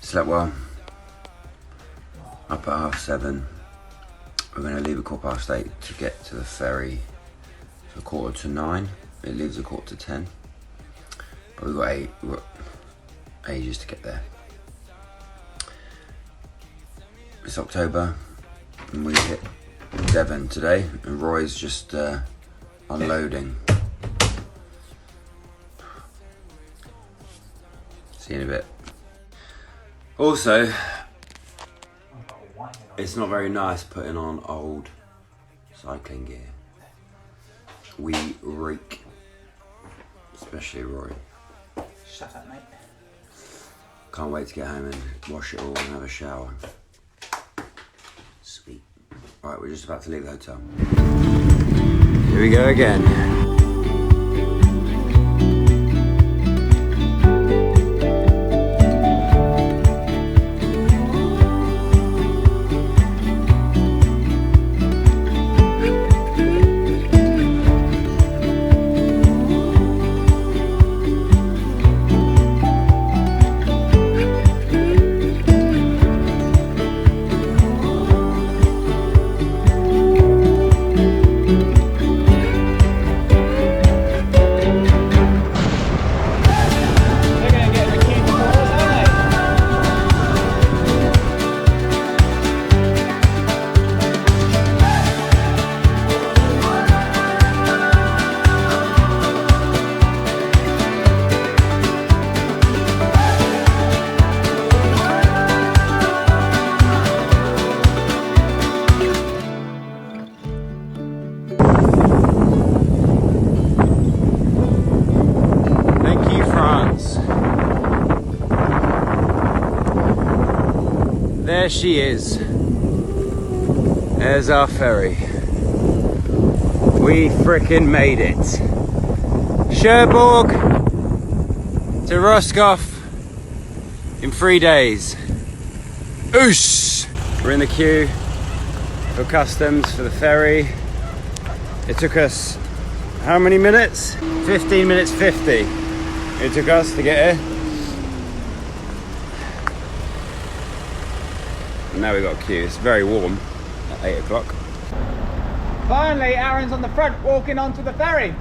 Slept well. Up at 7:30. We're going to leave at 8:15 to get to the ferry for 9:15. It leaves at 10:15. But we've got ages to get there. It's October and we hit Devon today, and Roy's just unloading. See you in a bit. Also, it's not very nice putting on old cycling gear. We reek, especially Roy. Shut up, mate. Can't wait to get home and wash it all and have a shower. Sweet. Right, we're just about to leave the hotel. Here we go again. There she is. There's our ferry. We frickin' made it. Cherbourg to Roscoff in 3 days. Oosh! We're in the queue for customs for the ferry. It took us how many minutes? 15 minutes 50 it took us to get here. Now we've got a queue. It's very warm at 8 o'clock. Finally, Aaron's on the front walking onto the ferry.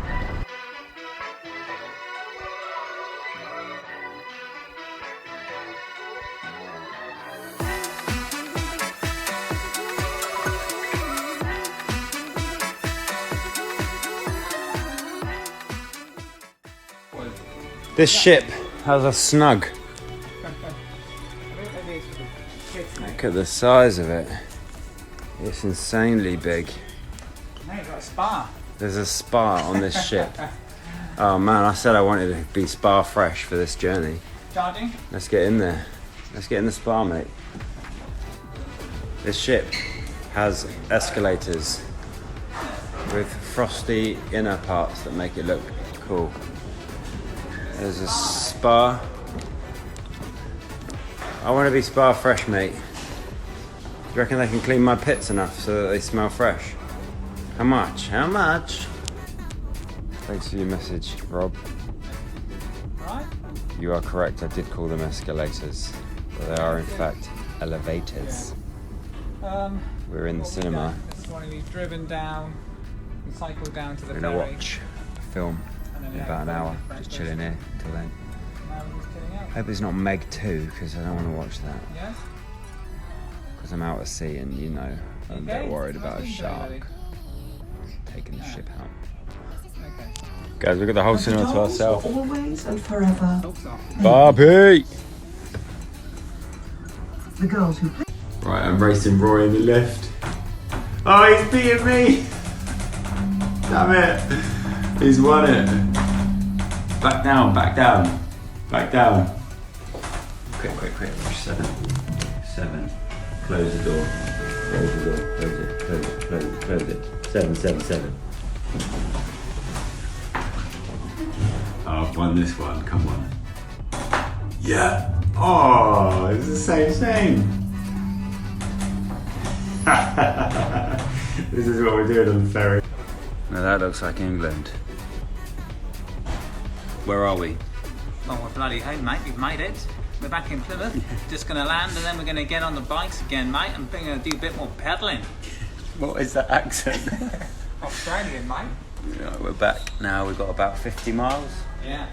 This ship has a snug. Look at the size of it. It's insanely big. Now you've got a spa. There's a spa on this ship. Oh man, I said I wanted to be spa fresh for this journey. Charging? Let's get in there. Let's get in the spa, mate. This ship has escalators with frosty inner parts that make it look cool. There's a spa. I want to be spa fresh, mate. Do you reckon they can clean my pits enough so that they smell fresh? How much? How much? Thanks for your message, Rob. Right? You are correct, I did call them escalators. But they are in fact elevators. We're in the cinema. This morning we've driven down and cycled down to the We're ferry. gonna watch a film in about an hour. Just chilling here till then. Now we're just chilling out. Hope it's not Meg 2, because I don't want to watch that. Yes? Because I'm out at sea and, you know, I'm a bit Okay. worried about a Nothing shark really. taking the ship out. Okay. Guys, we've got the whole cinema to ourselves. Always and forever. Hope so. Barbie! The girls who play. Right, I'm racing Roy in the lift. Oh, he's beating me! Damn it! He's won it. Back down, back down, back down. Quick, quick, quick. 7. 7. Close the door. Close the door. Close it. Close it. Close it. Close it. 7, 7, 7. Oh, I've won this one. Come on. Yeah. Oh, it's the same. This is what we're doing on the ferry. Now that looks like England. Where are we? Well, we're bloody home, mate. We've made it. We're back in Plymouth. Just going to land and then we're going to get on the bikes again, mate, and we're going to do a bit more pedalling. What is that accent? Australian, mate. Yeah, we're back now. We've got about 50 miles. Yeah.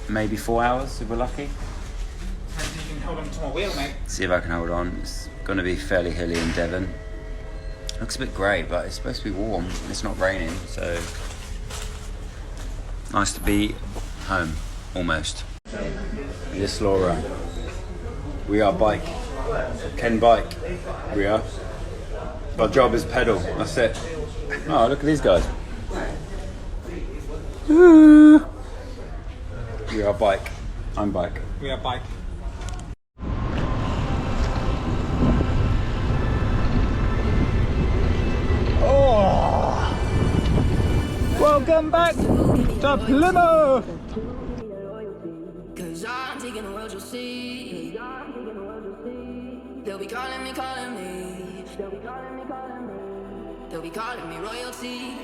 Maybe 4 hours if we're lucky. Hope you can hold on to my wheel, mate. See if I can hold on. It's going to be fairly hilly in Devon. Looks a bit grey, but it's supposed to be warm. It's not raining, so nice to be home, almost. Yes, Laura. We are bike. Ken bike. We are. Our job is pedal. That's it. Oh, look at these guys. Woo. We are bike. I'm bike. We are bike. Oh! Welcome back to Plymouth! Cause I'm taking the world, you'll see. They'll be calling me, calling me. They'll be calling me royalty.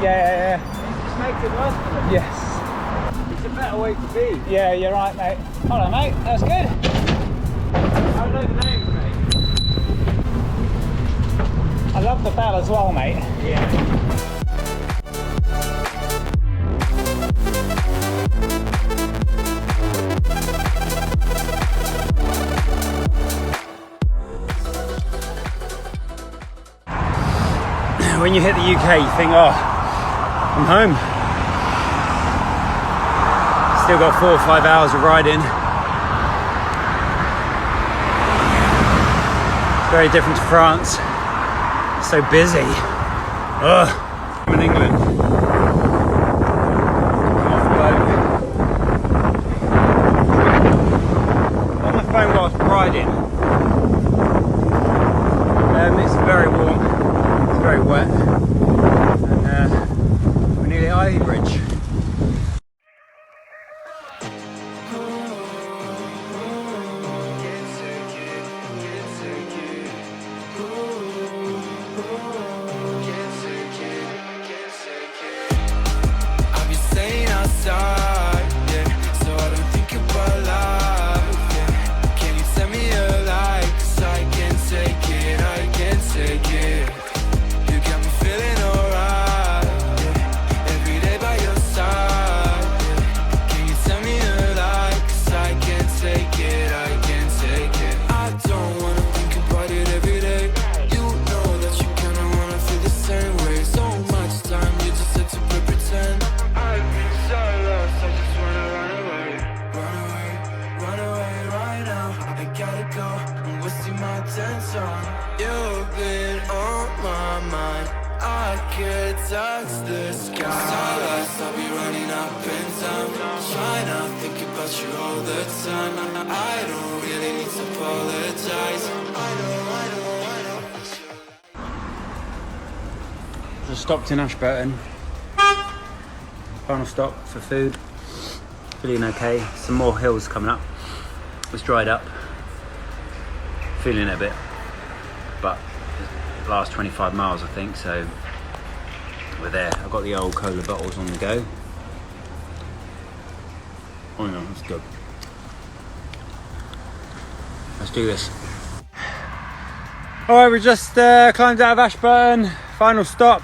Yeah. It just makes it worse for them. Yes. It's a better way to be. Yeah, you're right, mate. Hold on, mate. That's good. I don't know the names, mate. I love the bell as well, mate. Yeah. When you hit the UK, you think, oh, I'm home. Still got 4 or 5 hours of riding. It's very different to France. It's so busy. Ugh. I'm in England. On my phone whilst riding. It's very warm. It's very wet. And we're nearly at Ivy Bridge. You've been on my mind. I could touch the sky. Starlights, I'll be running up and down, trying to think about you all the time. I don't really need to apologize. I know. Just stopped in Ashburton. Final stop for food. Feeling okay. Some more hills coming up. It's dried up. Feeling it a bit. But last 25 miles I think, so we're there. I've got the old cola bottles on the go. Oh no, that's good. Let's do this. Alright, we just climbed out of Ashburton. Final stop.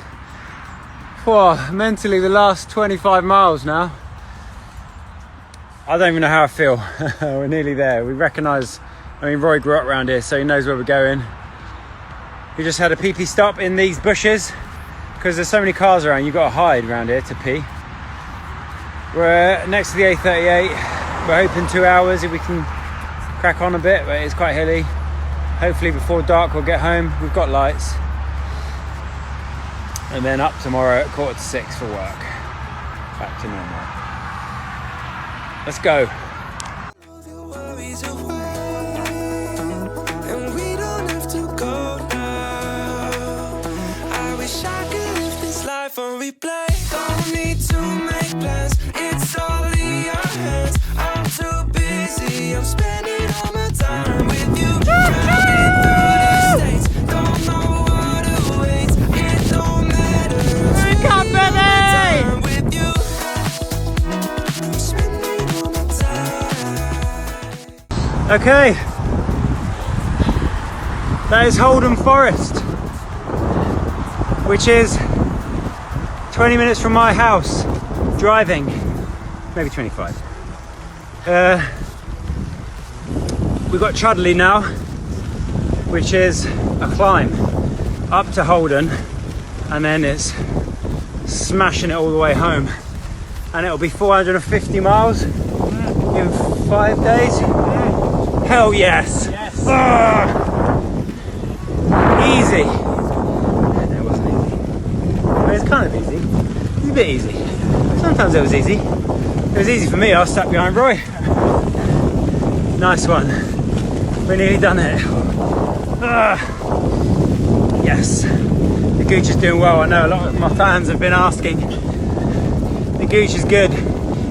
Whoa, mentally the last 25 miles now. I don't even know how I feel. We're nearly there. We recognise, Roy grew up around here, so he knows where we're going. We just had a pee stop in these bushes because there's so many cars around, you've got to hide around here to pee. We're next to the A38. We're hoping 2 hours if we can crack on a bit, but it's quite hilly. Hopefully before dark we'll get home. We've got lights. and then up tomorrow at 5:45 for work. Back to normal. Let's go. And we don't have to go now. I wish I could live this life on replay. Don't need to make plans, it's all in your hands. I'm too busy, I'm spending all my time with you. Driving through the states, don't know what awaits. It don't matter. Wake up, baby! Time with you. I'm spending all my time. Okay, that is Holden Forest, which is 20 minutes from my house, driving, maybe 25. We've got Chudley now, which is a climb up to Holden, and then it's smashing it all the way home, and it'll be 450 miles in 5 days. Hell yes! Yes. Easy. It wasn't easy. But it's kind of easy. It's a bit easy. Sometimes it was easy. It was easy for me. I was stuck behind Roy. Nice one. We're nearly done it. Yes. The gooch is doing well. I know a lot of my fans have been asking. The gooch is good.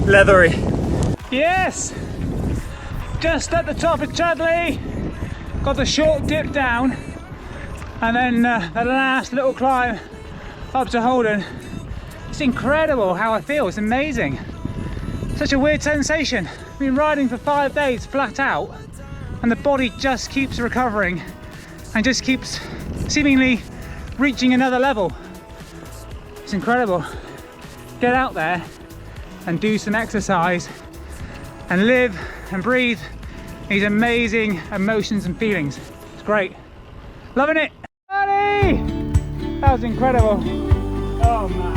Leathery. Yes! Just at the top of Chudley. Got the short dip down. And then the last little climb up to Holden. It's incredible how I feel. It's amazing. Such a weird sensation. I've been riding for 5 days flat out, and the body just keeps recovering and just keeps seemingly reaching another level. It's incredible. Get out there and do some exercise and live and breathe these amazing emotions and feelings. It's great. Loving it. Buddy! That was incredible. Oh man.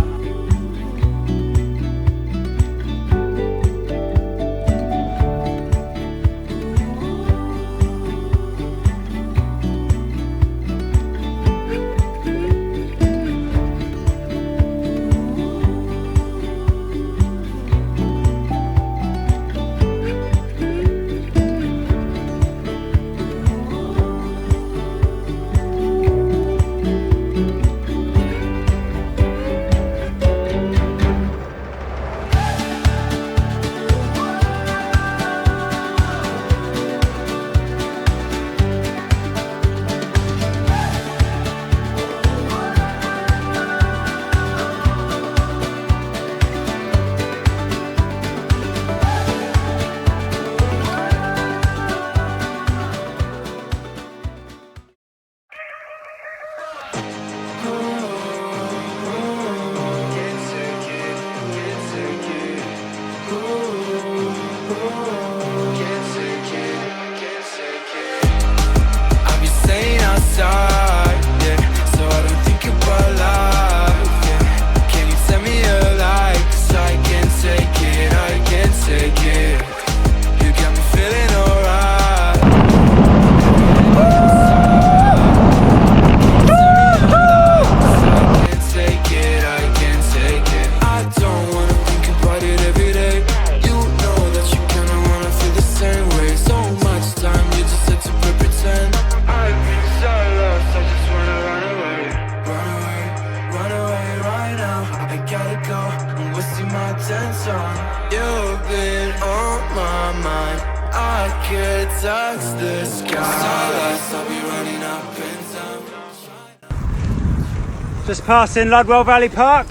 Just passing Ludwell Valley Park.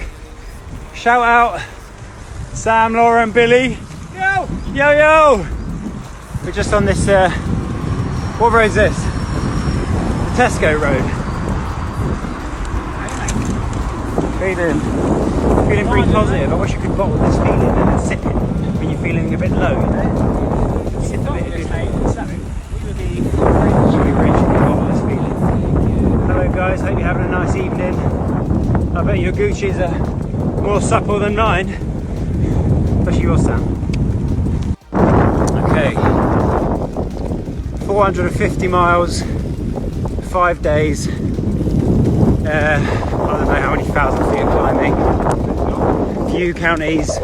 Shout out Sam, Laura and Billy. Yo! Yo, yo! We're just on this, what road is this? The Tesco road. Feeling pretty positive. I wish you could bottle this feeling and then sip it when you're feeling a bit low, you know? Sip a bit of it. Hello guys, hope you're having a nice evening. I bet your Gucci's are more supple than mine, especially yours, Sam. Okay, 450 miles, 5 days. I don't know how many thousand feet of climbing. Few counties,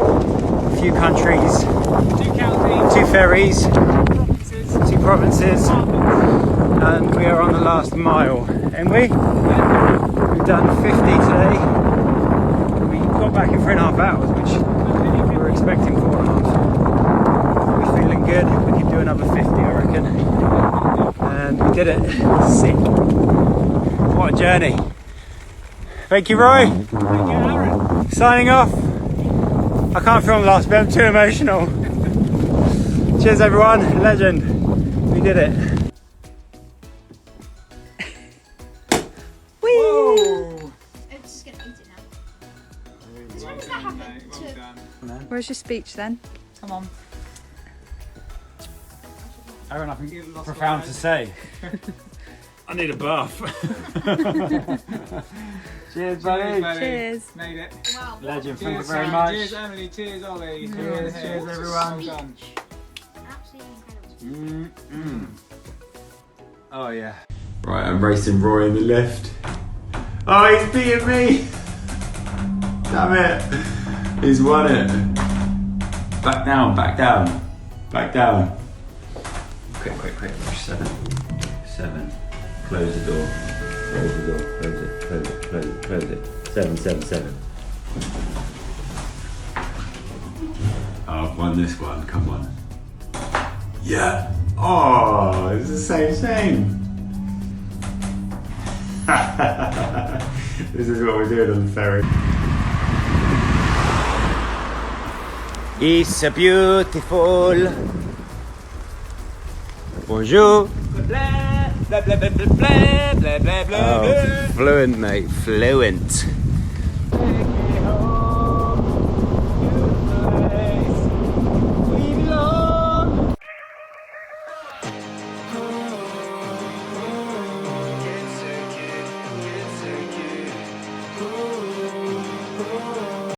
few countries, 2 counties, 2 ferries, 2 provinces, 2 provinces, and we are on the last mile. And we've done 50 today. We got back in 3.5 hours, which we were expecting 4.5. We're feeling good. We can do another 50, I reckon. And we did it. Sick. What a journey. Thank you, Roy. Thank you, Aaron. Signing off. I can't film the last bit, I'm too emotional. Cheers everyone, legend. We did it. Whoa! It's just gonna eat it now. When does that happen? Where's your speech then? Come on. Aaron, nothing profound to say. I need a bath. Cheers, buddy. Cheers. Made it. Wow. Legend, thank you Cheers, very Sam. much. Cheers, Emily. Cheers, Ollie. Cheers, cheers, everyone. Well done. Absolutely incredible. Oh yeah. Right, I'm racing Roy in the lift. Oh, he's beating me! Damn it! He's won it. Back down, back down, back down. Quick, quick, quick. 7. Close the door. Close the door. Close it. Close it. Close it. Close it. 7, 7, 7. Oh, I've won this one. Come on. Yeah. Oh, it's the same. This is what we're doing on the ferry. It's a beautiful. Bonjour. Blah, blah, blah, blah, blah, blah, blah, blah, blah. Oh, fluent, mate. Fluent.